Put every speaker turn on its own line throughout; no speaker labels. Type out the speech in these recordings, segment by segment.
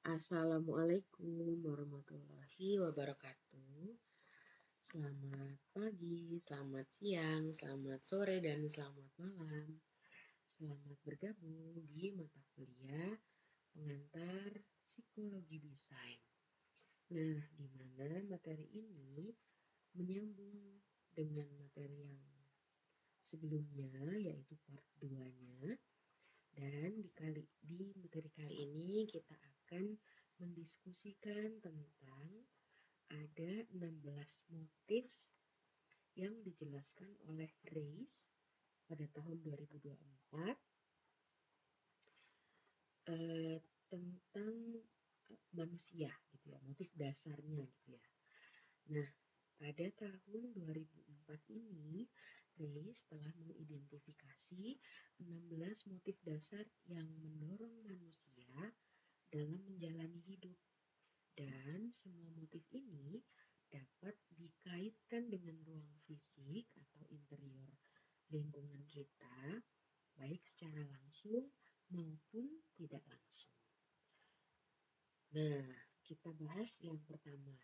Assalamualaikum warahmatullahi wabarakatuh. Selamat pagi, selamat siang, selamat sore, dan selamat malam. Selamat bergabung di mata kuliah pengantar psikologi desain. Nah, di mana materi ini menyambung dengan materi yang sebelumnya, yaitu part 2-nya. Dan di materi kali ini kita akan mendiskusikan tentang ada 16 motif yang dijelaskan oleh Reis pada tahun 2024 tentang manusia gitu ya, motif dasarnya gitu ya. Nah, pada tahun 2004 ini, Reis telah mengidentifikasi 16 motif dasar yang mendorong manusia dalam menjalani hidup. Dan semua motif ini dapat dikaitkan dengan ruang fisik atau interior lingkungan kita, baik secara langsung maupun tidak langsung. Nah, kita bahas yang pertama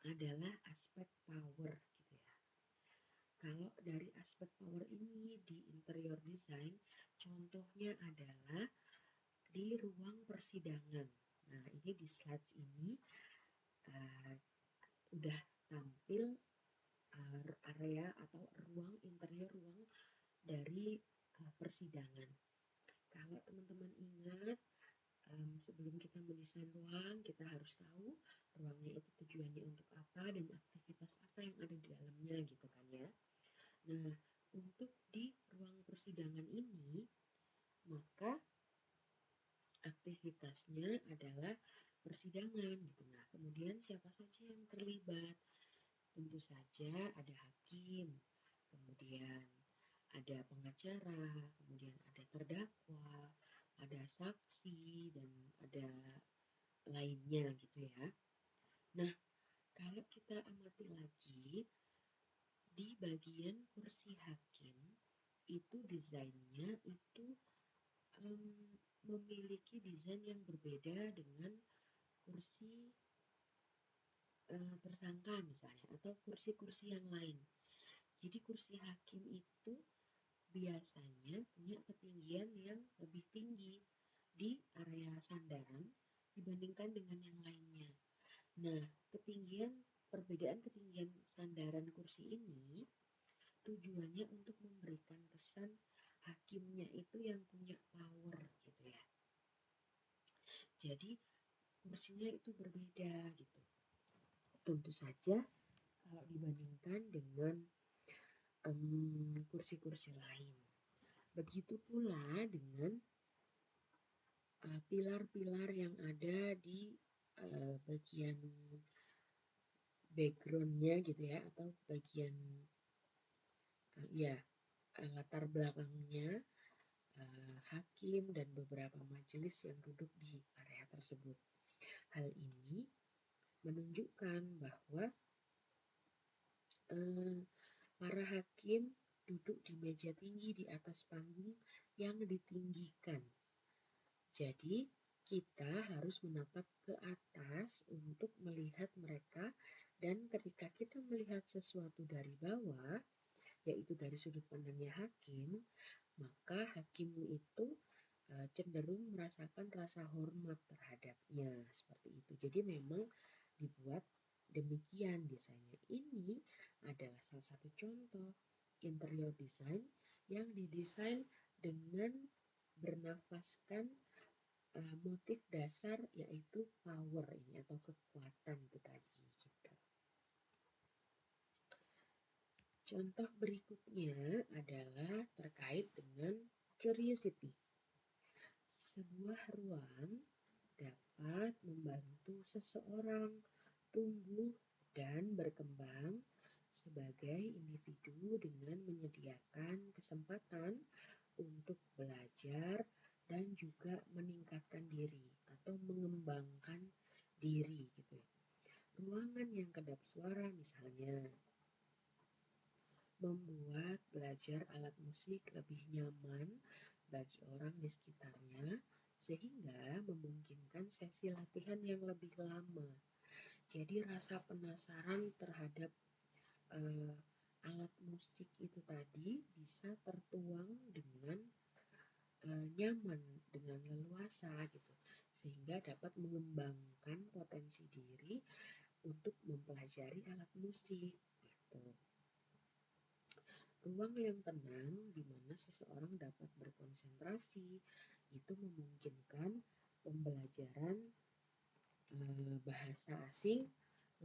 adalah aspek power gitu ya. Kalau dari aspek power ini di interior design, contohnya adalah di ruang persidangan. Nah, ini di slides ini udah tampil area atau ruang interior ruang dari persidangan. Kalau teman-teman ingat, sebelum kita mendesain ruang, kita harus tahu ruangnya itu tujuannya untuk apa dan aktivitas apa yang ada di dalamnya gitu kan ya. Nah, untuk di ruang persidangan ini, maka aktivitasnya adalah persidangan gitu. Nah, kemudian siapa saja yang terlibat? Tentu saja ada hakim, kemudian ada pengacara, kemudian ada terdakwa, ada saksi, dan ada lainnya gitu ya. Nah, kalau kita amati lagi, di bagian kursi hakim, itu desainnya itu memiliki desain yang berbeda dengan kursi tersangka misalnya, atau kursi-kursi yang lain. Jadi kursi hakim itu biasanya punya ketinggian yang lebih tinggi di area sandaran dibandingkan dengan yang lainnya. Nah, perbedaan ketinggian sandaran kursi ini tujuannya untuk memberikan kesan hakimnya itu yang punya power gitu ya. Jadi kursinya itu berbeda gitu. Tentu saja kalau dibandingkan dengan kursi-kursi lain. Begitu pula dengan pilar-pilar yang ada di bagian backgroundnya gitu ya, atau bagian latar belakangnya hakim dan beberapa majelis yang duduk di area tersebut. Hal ini menunjukkan bahwa para hakim duduk di meja tinggi di atas panggung yang ditinggikan. Jadi kita harus menatap ke atas untuk melihat mereka, dan ketika kita melihat sesuatu dari bawah, yaitu dari sudut pandangnya hakim, maka hakimmu itu cenderung merasakan rasa hormat terhadapnya, seperti itu. Jadi memang dibuat demikian desainnya. Ini adalah salah satu contoh interior design yang didesain dengan bernafaskan motif dasar, yaitu power ini atau kekuatan itu tadi gitu. Contoh berikutnya adalah terkait dengan curiosity. Sebuah ruang dapat membantu seseorang tumbuh dan berkembang sebagai individu dengan menyediakan kesempatan untuk belajar dan juga meningkatkan diri atau mengembangkan diri gitu ya. Ruangan yang kedap suara misalnya membuat belajar alat musik lebih nyaman bagi orang di sekitarnya, sehingga memungkinkan sesi latihan yang lebih lama. Jadi rasa penasaran terhadap uh, alat musik itu tadi bisa tertuang dengan nyaman, dengan leluasa gitu, sehingga dapat mengembangkan potensi diri untuk mempelajari alat musik gitu. Ruang yang tenang di mana seseorang dapat berkonsentrasi itu memungkinkan pembelajaran bahasa asing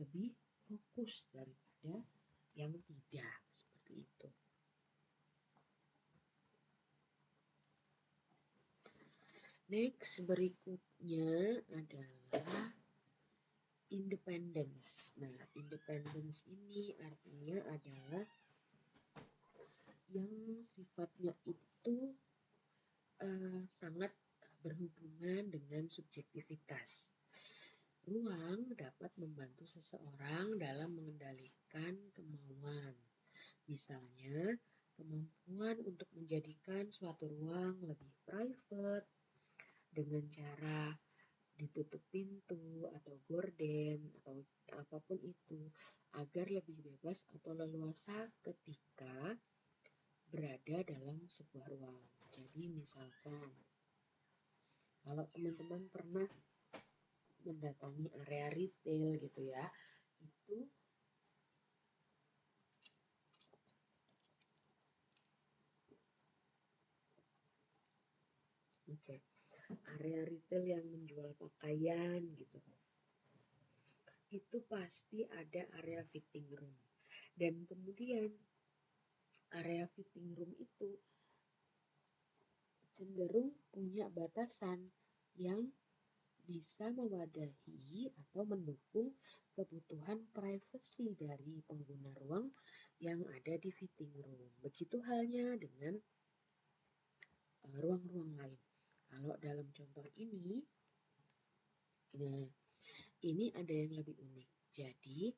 lebih fokus daripada yang tidak seperti itu. Next, berikutnya adalah independence. Nah, independence ini artinya adalah yang sifatnya itu sangat berhubungan dengan subjektivitas. Ruang dapat membantu seseorang dalam mengendalikan kemauan. Misalnya, kemampuan untuk menjadikan suatu ruang lebih private dengan cara ditutup pintu atau gorden atau apapun itu agar lebih bebas atau leluasa ketika berada dalam sebuah ruang. Jadi misalkan kalau teman-teman pernah mendatangi area retail gitu ya, itu area retail yang menjual pakaian gitu, itu pasti ada area fitting room. Dan kemudian area fitting room itu cenderung punya batasan yang bisa mewadahi atau mendukung kebutuhan privasi dari pengguna ruang yang ada di fitting room. Begitu halnya dengan ruang-ruang lain. Kalau dalam contoh ini, nah ini ada yang lebih unik. Jadi,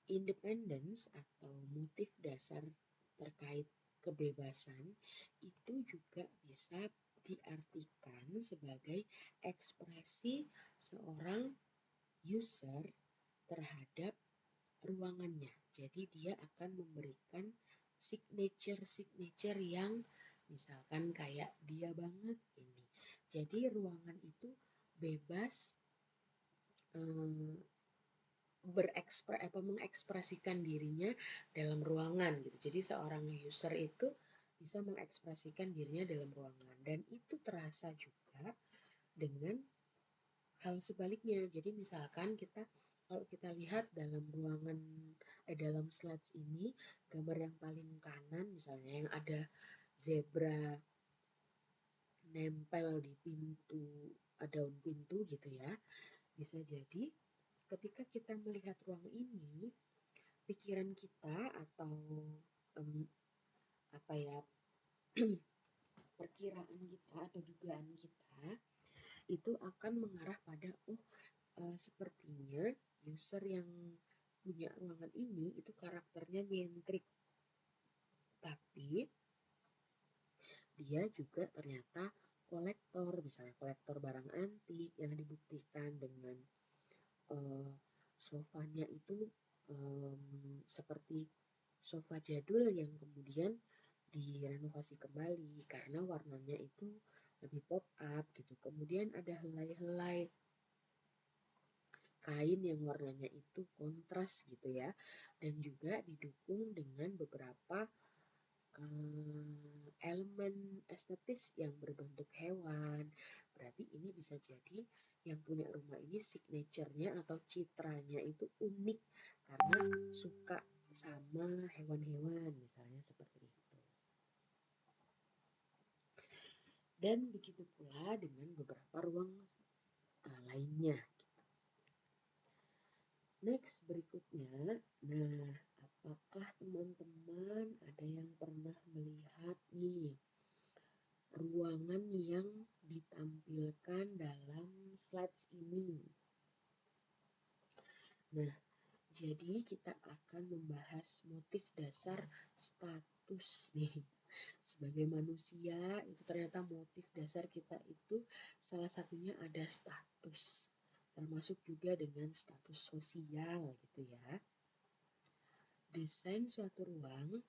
independence atau motif dasar terkait kebebasan itu juga bisa diartikan sebagai ekspresi seorang user terhadap ruangannya. Jadi dia akan memberikan signature yang misalkan kayak dia banget ini. Jadi ruangan itu bebas mengekspresikan dirinya dalam ruangan gitu. Jadi seorang user itu bisa mengekspresikan dirinya dalam ruangan dan itu terasa juga dengan hal sebaliknya. Jadi misalkan kalau kita lihat dalam ruangan dalam slides ini gambar yang paling kanan misalnya yang ada zebra nempel di pintu daun pintu gitu ya. Bisa jadi ketika kita melihat ruang ini, pikiran kita atau um, apa ya perkiraan kita atau dugaan kita itu akan mengarah pada sepertinya user yang punya ruangan ini itu karakternya nyentrik, tapi dia juga ternyata kolektor, misalnya kolektor barang antik yang dibuktikan dengan sofanya itu seperti sofa jadul yang kemudian direnovasi kembali karena warnanya itu lebih pop up gitu. Kemudian ada helai-helai kain yang warnanya itu kontras gitu ya, dan juga didukung dengan beberapa elemen estetis yang berbentuk hewan. Berarti ini bisa jadi yang punya rumah ini signature-nya atau citranya itu unik karena suka sama hewan-hewan misalnya seperti itu. Dan begitu pula dengan beberapa ruang lainnya. Next, berikutnya. Nah, apakah teman-teman ada yang pernah melihat nih ruangan yang ditampilkan dalam slides ini? Nah, jadi kita akan membahas motif dasar status nih. Sebagai manusia, itu ternyata motif dasar kita itu salah satunya ada status, termasuk juga dengan status sosial gitu ya. Desain suatu ruang,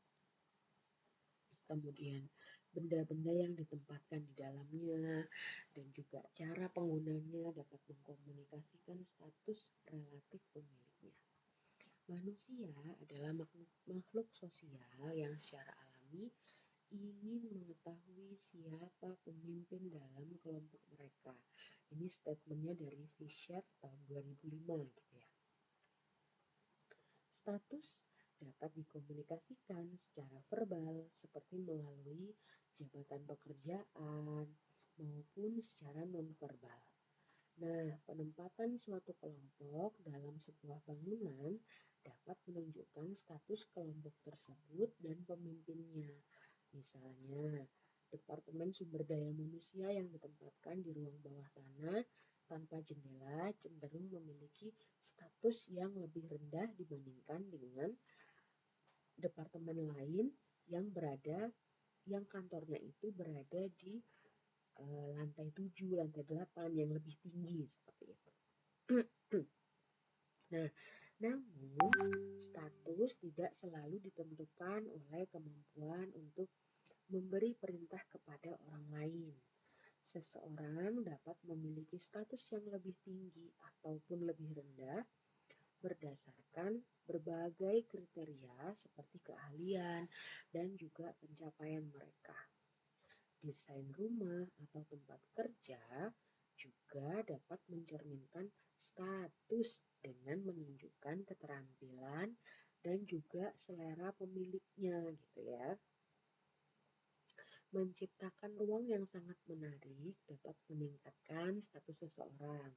kemudian benda-benda yang ditempatkan di dalamnya, dan juga cara penggunanya dapat mengkomunikasikan status relatif pemiliknya. Manusia adalah makhluk sosial yang secara alami ingin mengetahui siapa pemimpin dalam kelompok mereka. Ini statementnya dari Fisher tahun 2005 gitu ya. Status dapat dikomunikasikan secara verbal seperti melalui jabatan pekerjaan maupun secara nonverbal. Nah, penempatan suatu kelompok dalam sebuah bangunan dapat menunjukkan status kelompok tersebut dan pemimpinnya. Misalnya, Departemen Sumber Daya Manusia yang ditempatkan di ruang bawah tanah tanpa jendela cenderung memiliki status yang lebih rendah dibandingkan dengan departemen lain yang kantornya itu berada di lantai 7, lantai 8 yang lebih tinggi seperti itu. Nah, namun status tidak selalu ditentukan oleh kemampuan untuk memberi perintah kepada orang lain. Seseorang dapat memiliki status yang lebih tinggi ataupun lebih rendah berdasarkan berbagai kriteria seperti keahlian dan juga pencapaian mereka. Desain rumah atau tempat kerja juga dapat mencerminkan status dengan menunjukkan keterampilan dan juga selera pemiliknya gitu ya. Menciptakan ruang yang sangat menarik dapat meningkatkan status seseorang,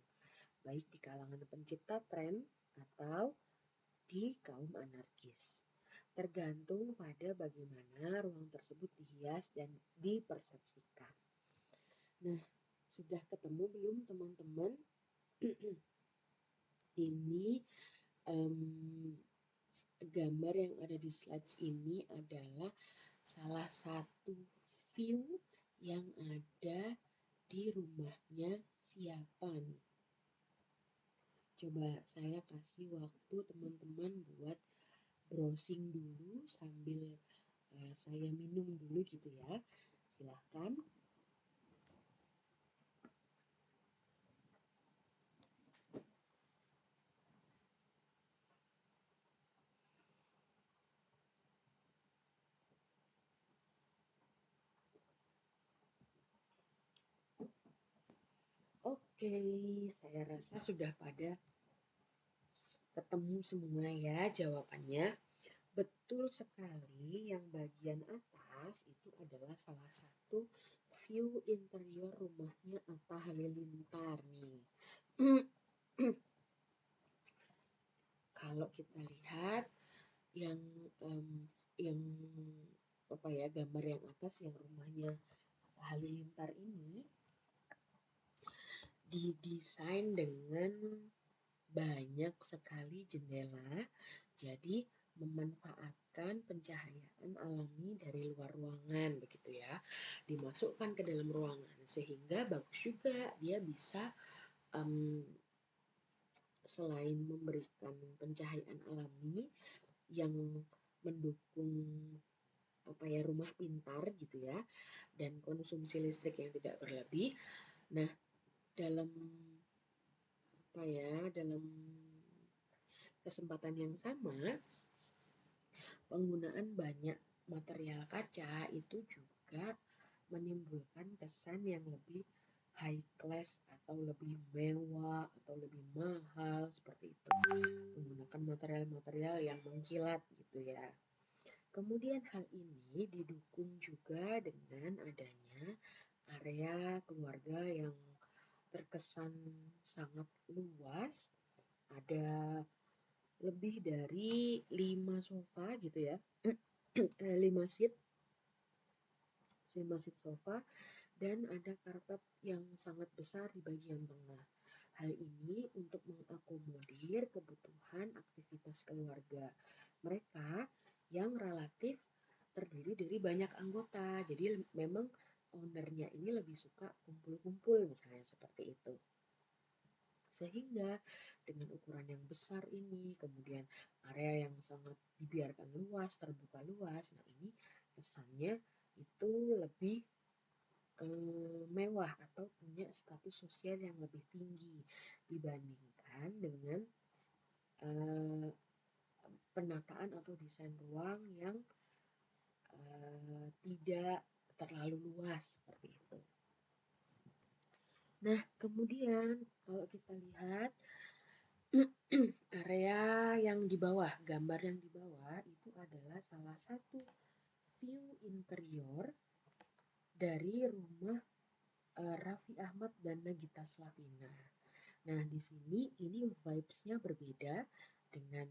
baik di kalangan pencipta tren atau di kaum anarkis. Tergantung pada bagaimana ruang tersebut dihias dan dipersepsikan. Nah, sudah ketemu belum teman-teman? Ini gambar yang ada di slides ini adalah salah satu view yang ada di rumahnya siapa nih. Coba saya kasih waktu teman-teman buat browsing dulu sambil saya minum dulu gitu ya. Silahkan. Oke, saya rasa sudah pada ketemu semua ya jawabannya. Betul sekali, yang bagian atas itu adalah salah satu view interior rumahnya Atta Halilintar nih. Kalau kita lihat yang gambar yang atas yang rumahnya Atta Halilintar ini didesain dengan banyak sekali jendela, jadi memanfaatkan pencahayaan alami dari luar ruangan begitu ya, dimasukkan ke dalam ruangan sehingga bagus juga dia bisa selain memberikan pencahayaan alami yang mendukung rumah pintar gitu ya, dan konsumsi listrik yang tidak berlebih. Nah, dalam dalam kesempatan yang sama, penggunaan banyak material kaca itu juga menimbulkan kesan yang lebih high class atau lebih mewah atau lebih mahal seperti itu. Menggunakan material-material yang mengkilat gitu ya. Kemudian hal ini didukung juga dengan adanya area keluarga yang terkesan sangat luas. Ada lebih dari 5 sofa gitu ya. 5 seat sofa dan ada karpet yang sangat besar di bagian tengah. Hal ini untuk mengakomodir kebutuhan aktivitas keluarga mereka yang relatif terdiri dari banyak anggota. Jadi memang ownernya ini lebih suka kumpul-kumpul misalnya seperti itu. Sehingga dengan ukuran yang besar ini, kemudian area yang sangat dibiarkan luas, terbuka luas, nah ini kesannya itu lebih mewah atau punya status sosial yang lebih tinggi dibandingkan dengan uh, penataan atau desain ruang yang tidak terlalu luas seperti itu. Nah, kemudian kalau kita lihat area yang di bawah, gambar yang di bawah itu adalah salah satu view interior dari rumah Raffi Ahmad dan Nagita Slavina. Nah, di sini ini vibes-nya berbeda dengan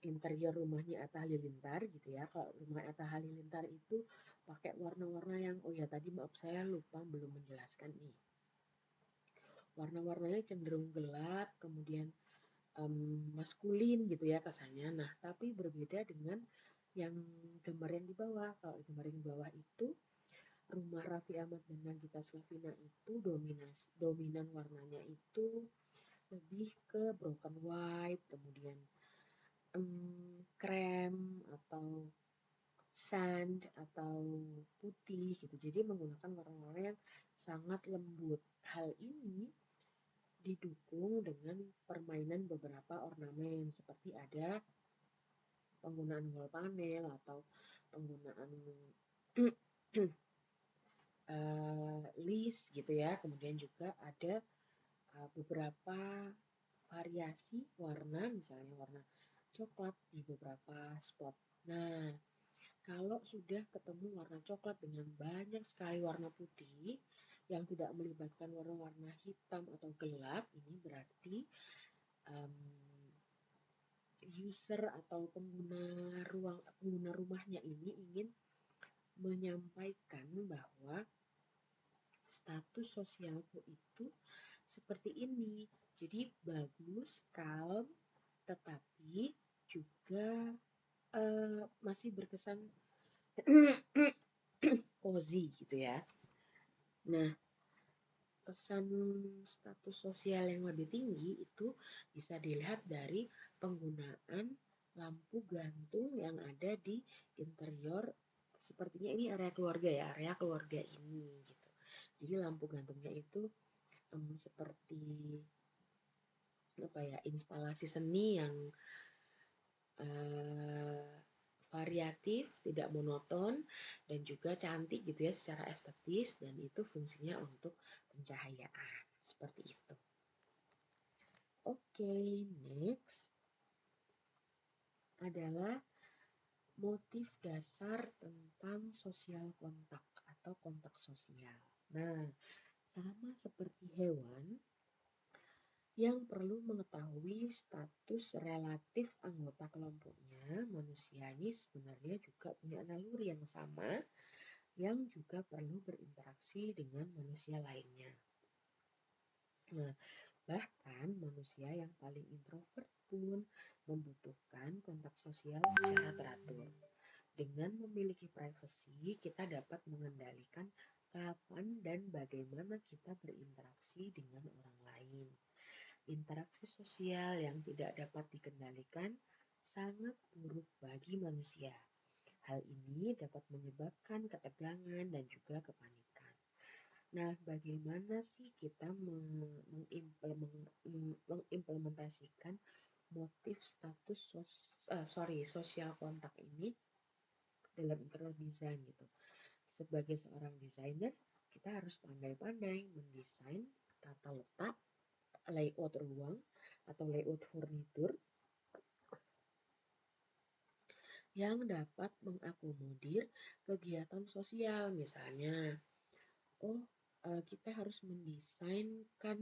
interior rumahnya Atta Halilintar gitu ya. Kalau rumah Atta Halilintar itu pakai warna-warna yang, oh ya tadi maaf saya lupa belum menjelaskan nih. Warna-warnanya cenderung gelap, kemudian maskulin gitu ya kesannya. Nah, tapi berbeda dengan yang gambar yang di bawah. Kalau gambar yang di bawah itu rumah Raffi Ahmad dan Nagita Slavina itu dominan warnanya itu lebih ke broken white, kemudian krem atau sand atau putih gitu. Jadi menggunakan warna-warna yang sangat lembut. Hal ini didukung dengan permainan beberapa ornamen seperti ada penggunaan wall panel atau penggunaan list gitu ya. Kemudian juga ada beberapa variasi warna, misalnya warna coklat di beberapa spot. Nah, kalau sudah ketemu warna coklat dengan banyak sekali warna putih yang tidak melibatkan warna-warna hitam atau gelap, ini berarti um, user atau pengguna rumahnya ini ingin menyampaikan bahwa status sosialku itu seperti ini. Jadi bagus, calm, tetapi juga masih berkesan cozy gitu ya. Nah, kesan status sosial yang lebih tinggi itu bisa dilihat dari penggunaan lampu gantung yang ada di interior. Sepertinya ini area keluarga ya, area keluarga ini gitu. Jadi lampu gantungnya itu seperti apa ya, instalasi seni yang variatif, tidak monoton, dan juga cantik gitu ya secara estetis, dan itu fungsinya untuk pencahayaan seperti itu. Oke, next adalah motif dasar tentang sosial kontak atau kontak sosial. Nah, sama seperti hewan yang perlu mengetahui status relatif anggota kelompoknya, manusia ini sebenarnya juga punya naluri yang sama yang juga perlu berinteraksi dengan manusia lainnya. Nah, bahkan manusia yang paling introvert pun membutuhkan kontak sosial secara teratur. Dengan memiliki privasi, kita dapat mengendalikan kapan dan bagaimana kita berinteraksi dengan orang lain. Interaksi sosial yang tidak dapat dikendalikan sangat buruk bagi manusia. Hal ini dapat menyebabkan ketegangan dan juga kepanikan. Nah, bagaimana sih kita mengimplementasikan motif status sosial kontak ini dalam interior design gitu. Sebagai seorang desainer, kita harus pandai-pandai mendesain tata letak, layout ruang atau layout furnitur yang dapat mengakomodir kegiatan sosial. Misalnya, kita harus mendesainkan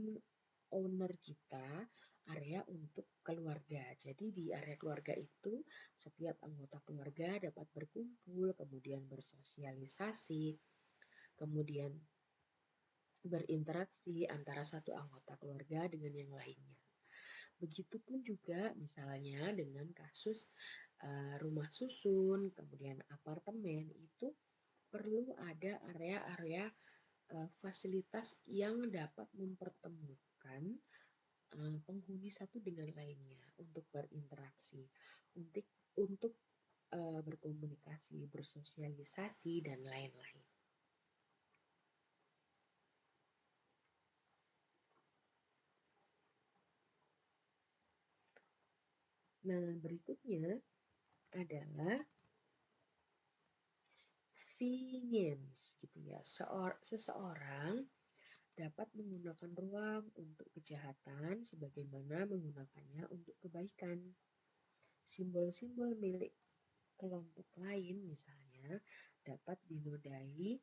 owner kita area untuk keluarga. Jadi di area keluarga itu setiap anggota keluarga dapat berkumpul, kemudian bersosialisasi, kemudian berinteraksi antara satu anggota keluarga dengan yang lainnya. Begitupun juga misalnya dengan kasus rumah susun, kemudian apartemen, itu perlu ada area-area fasilitas yang dapat mempertemukan penghuni satu dengan lainnya untuk berinteraksi, untuk berkomunikasi, bersosialisasi, dan lain-lain. Nah, berikutnya adalah convenience gitu ya. Seseorang dapat menggunakan ruang untuk kejahatan sebagaimana menggunakannya untuk kebaikan. Simbol-simbol milik kelompok lain misalnya dapat dinodai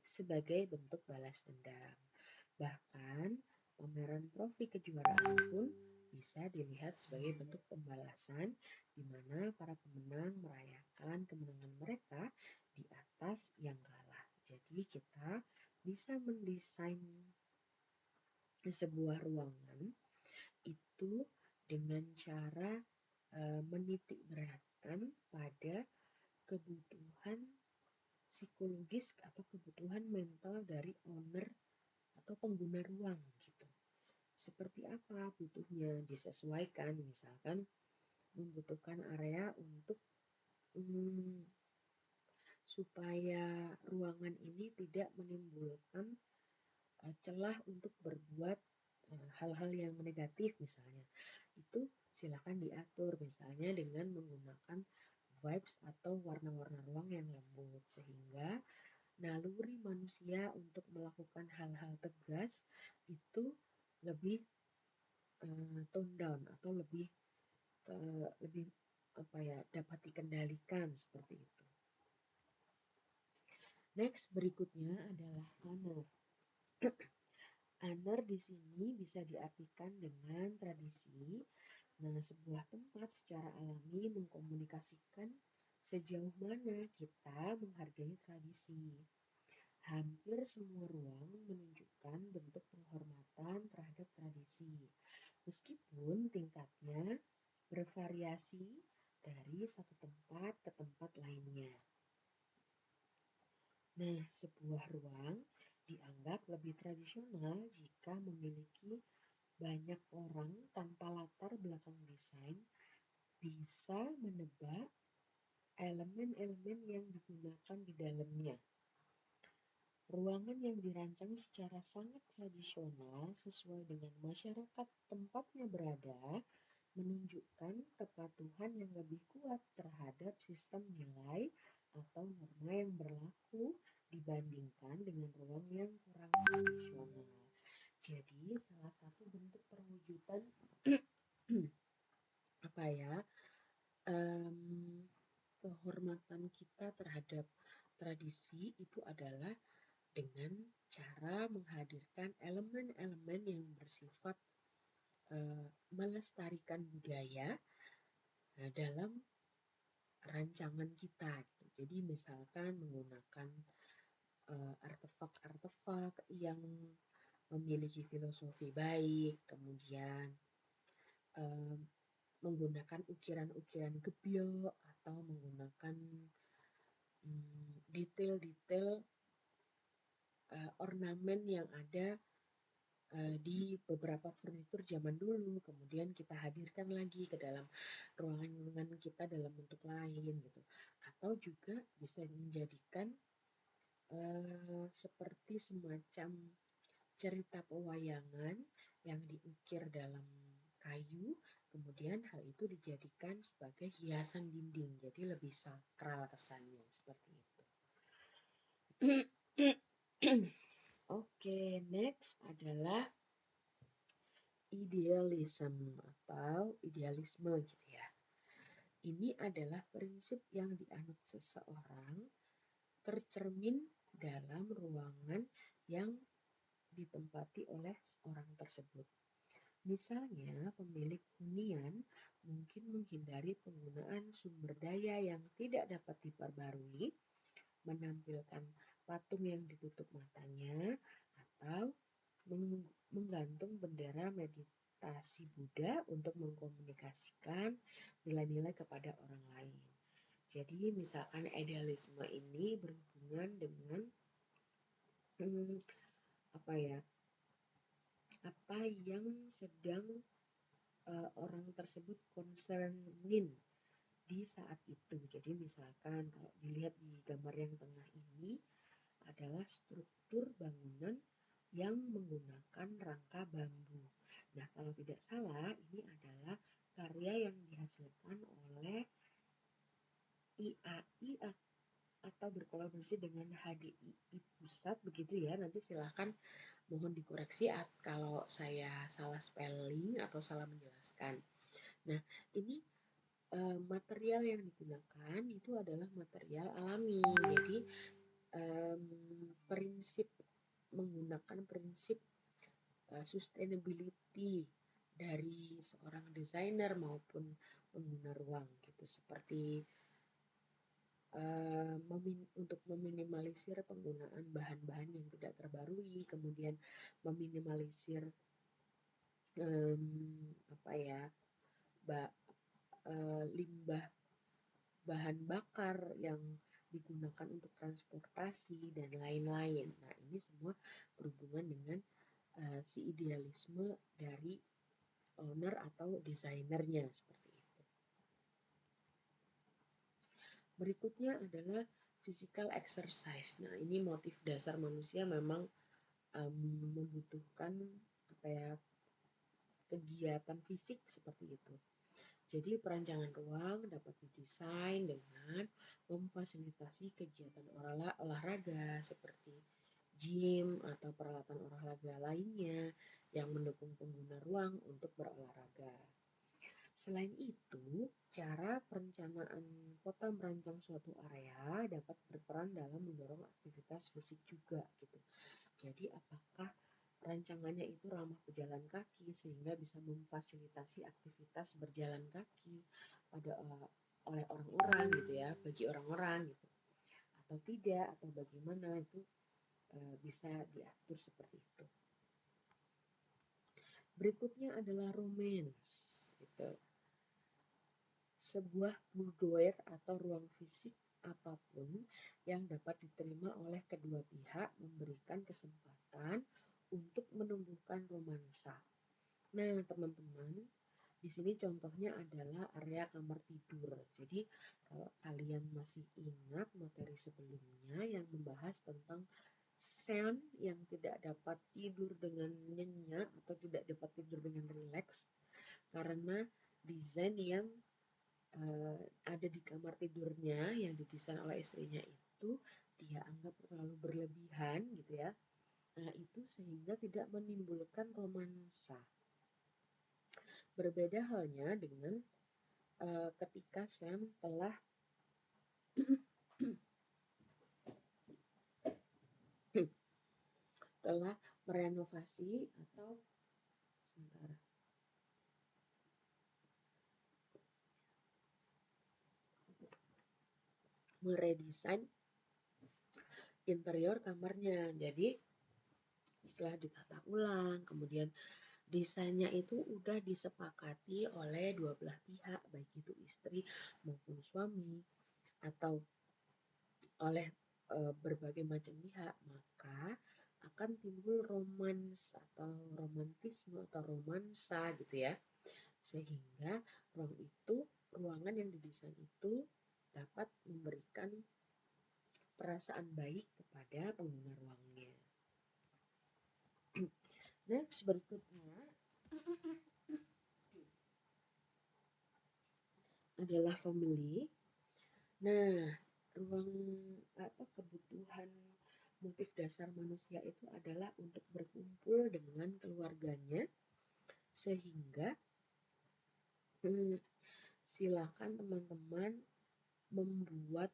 sebagai bentuk balas dendam. Bahkan pameran trofi kejuaraan pun bisa dilihat sebagai bentuk pembalasan di mana para pemenang merayakan kemenangan mereka di atas yang kalah. Jadi kita bisa mendesain sebuah ruangan itu dengan cara menitik beratkan pada kebutuhan psikologis atau kebutuhan mental dari owner atau pengguna ruang gitu. Seperti apa butuhnya disesuaikan, misalkan membutuhkan area untuk supaya ruangan ini tidak menimbulkan celah untuk berbuat hal-hal yang negatif misalnya. Itu silakan diatur misalnya dengan menggunakan vibes atau warna-warna ruang yang lembut sehingga naluri manusia untuk melakukan hal-hal tegas itu lebih tone down atau lebih apa ya, dapat dikendalikan seperti itu. Next, berikutnya adalah honor. Honor di sini bisa diartikan dengan tradisi. Nah, sebuah tempat secara alami mengkomunikasikan sejauh mana kita menghargai tradisi. Hampir semua ruang menunjukkan bentuk penghormatan terhadap tradisi, meskipun tingkatnya bervariasi dari satu tempat ke tempat lainnya. Nah, sebuah ruang dianggap lebih tradisional jika memiliki banyak orang tanpa latar belakang desain bisa menebak elemen-elemen yang digunakan di dalamnya. Ruangan yang dirancang secara sangat tradisional sesuai dengan masyarakat tempatnya berada menunjukkan kepatuhan yang lebih kuat terhadap sistem nilai atau norma yang berlaku dibandingkan dengan ruang yang kurang tradisional. Jadi salah satu bentuk perwujudan apa ya kehormatan kita terhadap tradisi itu adalah dengan cara menghadirkan elemen-elemen yang bersifat melestarikan budaya dalam rancangan kita. Jadi misalkan menggunakan artefak-artefak yang memiliki filosofi baik, kemudian menggunakan ukiran-ukiran gebyok atau menggunakan detail-detail ornamen yang ada di beberapa furnitur zaman dulu, kemudian kita hadirkan lagi ke dalam ruangan-ruangan kita dalam bentuk lain gitu. Atau juga bisa menjadikan seperti semacam cerita pewayangan yang diukir dalam kayu, kemudian hal itu dijadikan sebagai hiasan dinding, jadi lebih sakral kesannya seperti itu. Oke, next adalah idealism atau idealisme gitu ya. Ini adalah prinsip yang dianut seseorang tercermin dalam ruangan yang ditempati oleh orang tersebut. Misalnya, pemilik hunian mungkin menghindari penggunaan sumber daya yang tidak dapat diperbarui, menampilkan patung yang ditutup matanya, atau menggantung bendera kata si Buddha untuk mengkomunikasikan nilai-nilai kepada orang lain. Jadi misalkan idealisme ini berhubungan dengan apa ya? Apa yang sedang orang tersebut concernin di saat itu. Jadi misalkan kalau dilihat di gambar yang tengah ini adalah struktur bangunan yang menggunakan rangka bambu. Nah, kalau tidak salah ini adalah karya yang dihasilkan oleh IAI atau berkolaborasi dengan HDII Pusat begitu ya. Nanti silahkan mohon dikoreksi kalau saya salah spelling atau salah menjelaskan. Nah, ini material yang digunakan itu adalah material alami. Jadi prinsip menggunakan prinsip sustainability dari seorang desainer maupun pengguna ruang gitu, seperti untuk meminimalisir penggunaan bahan-bahan yang tidak terbarui, kemudian meminimalisir limbah bahan bakar yang digunakan untuk transportasi dan lain-lain. Nah, ini semua berhubungan dengan si idealisme dari owner atau desainernya seperti itu. Berikutnya adalah physical exercise. Nah, ini motif dasar manusia memang membutuhkan kegiatan fisik seperti itu. Jadi perancangan ruang dapat didesain dengan memfasilitasi kegiatan olahraga seperti gym atau peralatan olahraga lainnya yang mendukung pengguna ruang untuk berolahraga. Selain itu, cara perencanaan kota merancang suatu area dapat berperan dalam mendorong aktivitas fisik juga gitu. Jadi apakah rancangannya itu ramah pejalan kaki sehingga bisa memfasilitasi aktivitas berjalan kaki oleh orang-orang gitu ya, bagi orang-orang gitu. Atau tidak, atau bagaimana itu bisa diatur seperti itu. Berikutnya adalah romance gitu. Sebuah boudoir atau ruang fisik apapun yang dapat diterima oleh kedua pihak memberikan kesempatan untuk menumbuhkan romansa. Nah, teman-teman, di sini contohnya adalah area kamar tidur. Jadi, kalau kalian masih ingat materi sebelumnya yang membahas tentang Sean yang tidak dapat tidur dengan nyenyak atau tidak dapat tidur dengan rileks karena desain yang ada di kamar tidurnya yang didesain oleh istrinya itu dia anggap terlalu berlebihan gitu ya. Nah, itu sehingga tidak menimbulkan romansa. Berbeda halnya dengan ketika Sam telah merenovasi atau meredesain interior kamarnya. Jadi setelah ditata ulang, kemudian desainnya itu udah disepakati oleh dua belah pihak, baik itu istri maupun suami atau oleh berbagai macam pihak, maka akan timbul romans atau romantisme atau romansa gitu ya. Sehingga ruangan yang didesain itu dapat memberikan perasaan baik kepada pengguna ruangnya. Next, berikutnya adalah family. Nah, kebutuhan motif dasar manusia itu adalah untuk berkumpul dengan keluarganya, sehingga silakan teman-teman membuat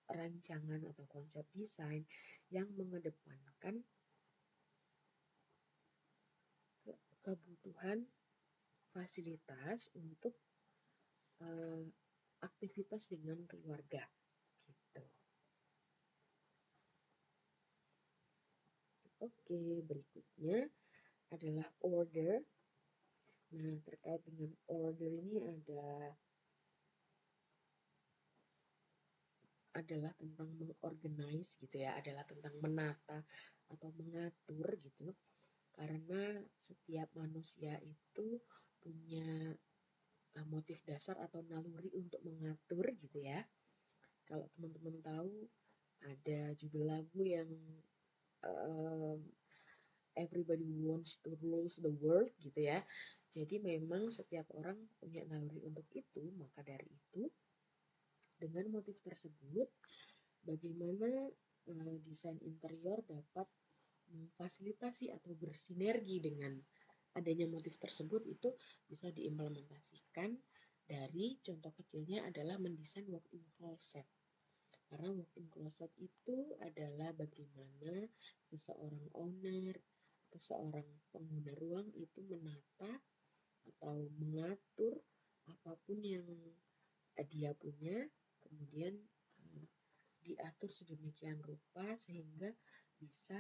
rancangan atau konsep desain yang mengedepankan kebutuhan fasilitas untuk aktivitas dengan keluarga gitu. Oke, berikutnya adalah order. Nah, terkait dengan order ini adalah tentang mengorganize gitu ya, adalah tentang menata atau mengatur gitu. Karena setiap manusia itu punya motif dasar atau naluri untuk mengatur gitu ya. Kalau teman-teman tahu ada judul lagu yang um, Everybody Wants to Rule the World gitu ya. Jadi memang setiap orang punya naluri untuk itu, maka dari itu dengan motif tersebut bagaimana desain interior dapat memfasilitasi atau bersinergi dengan adanya motif tersebut itu bisa diimplementasikan dari contoh kecilnya adalah mendesain walk-in closet. Karena walk-in closet itu adalah bagaimana seseorang owner atau seorang pengguna ruang itu menata atau mengatur apapun yang dia punya, kemudian diatur sedemikian rupa sehingga bisa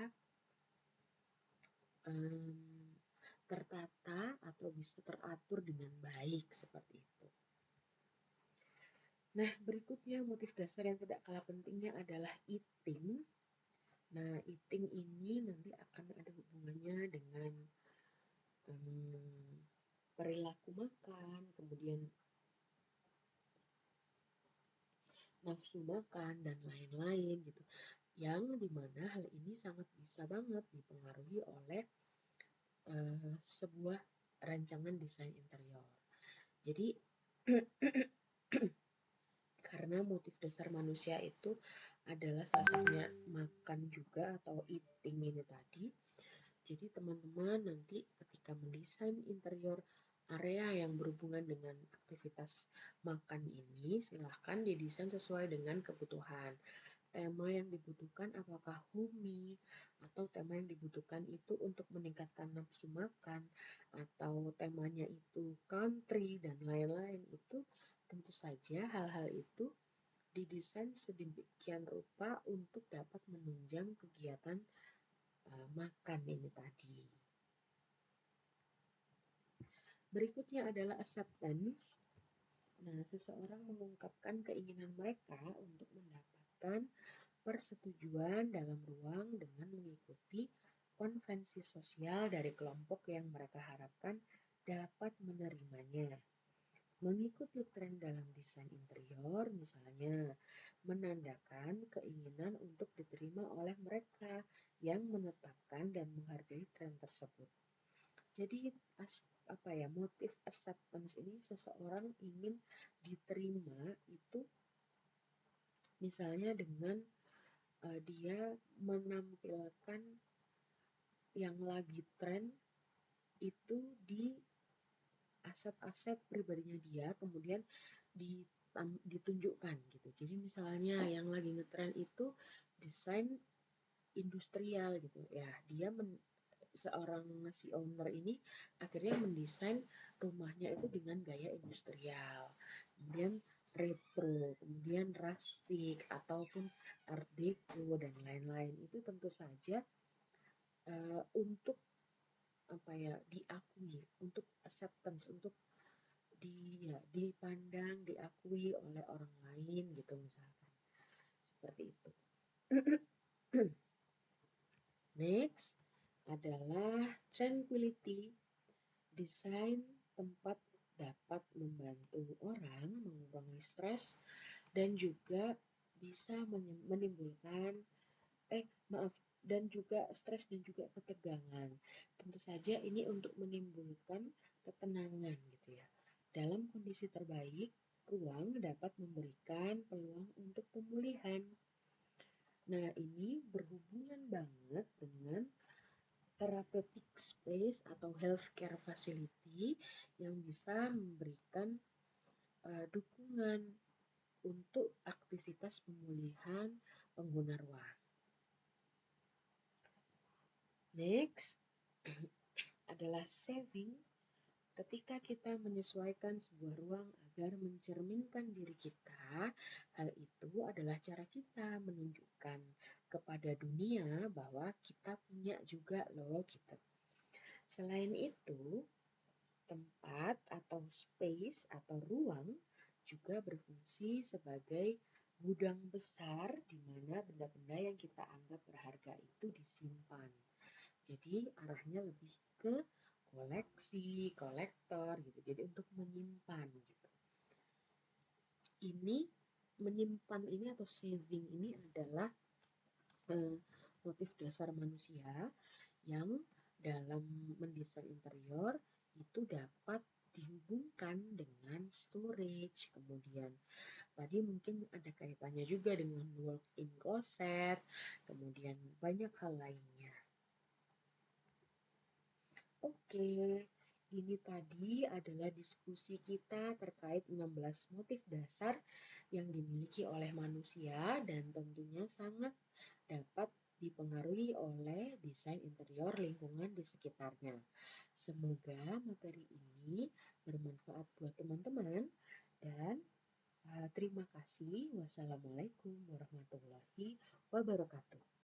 tertata atau bisa teratur dengan baik seperti itu. Nah, berikutnya motif dasar yang tidak kalah pentingnya adalah eating. Nah, eating ini nanti akan ada hubungannya dengan perilaku makan, kemudian nafsu makan, dan lain-lain gitu. Yang dimana hal ini sangat bisa banget dipengaruhi oleh sebuah rancangan desain interior. Jadi karena motif dasar manusia itu adalah salah satunya makan juga atau eating ini tadi. Jadi teman-teman nanti ketika mendesain interior area yang berhubungan dengan aktivitas makan ini, silahkan didesain sesuai dengan kebutuhan. Tema yang dibutuhkan apakah homey atau tema yang dibutuhkan itu untuk meningkatkan nafsu makan atau temanya itu country dan lain-lain, itu tentu saja hal-hal itu didesain sedemikian rupa untuk dapat menunjang kegiatan makan ini tadi. Berikutnya adalah acceptance. Nah, seseorang mengungkapkan keinginan mereka untuk mendapatkan persetujuan dalam ruang dengan mengikuti konvensi sosial dari kelompok yang mereka harapkan dapat menerimanya. Mengikuti tren dalam desain interior, misalnya, menandakan keinginan untuk diterima oleh mereka yang menetapkan dan menghargai tren tersebut. Jadi motif acceptance ini seseorang ingin diterima itu misalnya dengan dia menampilkan yang lagi tren itu di aset-aset pribadinya dia, kemudian ditunjukkan gitu. Jadi misalnya yang lagi ngetren itu desain industrial gitu ya, dia seorang si owner ini akhirnya mendesain rumahnya itu dengan gaya industrial, kemudian retro, kemudian rustic ataupun art deco dan lain-lain. Itu tentu saja untuk diakui, untuk acceptance, untuk dipandang, diakui oleh orang lain gitu misalkan. Seperti itu. Next adalah tranquility. Desain tempat dapat membantu orang mengurangi stres dan juga bisa menimbulkan dan juga stres dan juga ketegangan. Tentu saja ini untuk menimbulkan ketenangan gitu ya. Dalam kondisi terbaik, ruang dapat memberikan peluang untuk pemulihan. Nah, ini berhubungan banget dengan therapeutic space atau healthcare facility yang bisa memberikan dukungan untuk aktivitas pemulihan pengguna ruang. Next adalah saving. Ketika kita menyesuaikan sebuah ruang agar mencerminkan diri kita, hal itu adalah cara kita menunjukkan kepada dunia bahwa kita punya juga loh gitu. Selain itu, tempat atau space atau ruang juga berfungsi sebagai gudang besar di mana benda-benda yang kita anggap berharga itu disimpan. Jadi arahnya lebih ke koleksi, kolektor gitu. Jadi untuk menyimpan gitu. Ini menyimpan ini atau saving ini adalah motif dasar manusia yang dalam mendesain interior itu dapat dihubungkan dengan storage, kemudian tadi mungkin ada kaitannya juga dengan walk-in closet, kemudian banyak hal lainnya. Oke, ini tadi adalah diskusi kita terkait 16 motif dasar yang dimiliki oleh manusia dan tentunya sangat dapat dipengaruhi oleh desain interior lingkungan di sekitarnya. Semoga materi ini bermanfaat buat teman-teman dan terima kasih. Wassalamualaikum warahmatullahi wabarakatuh.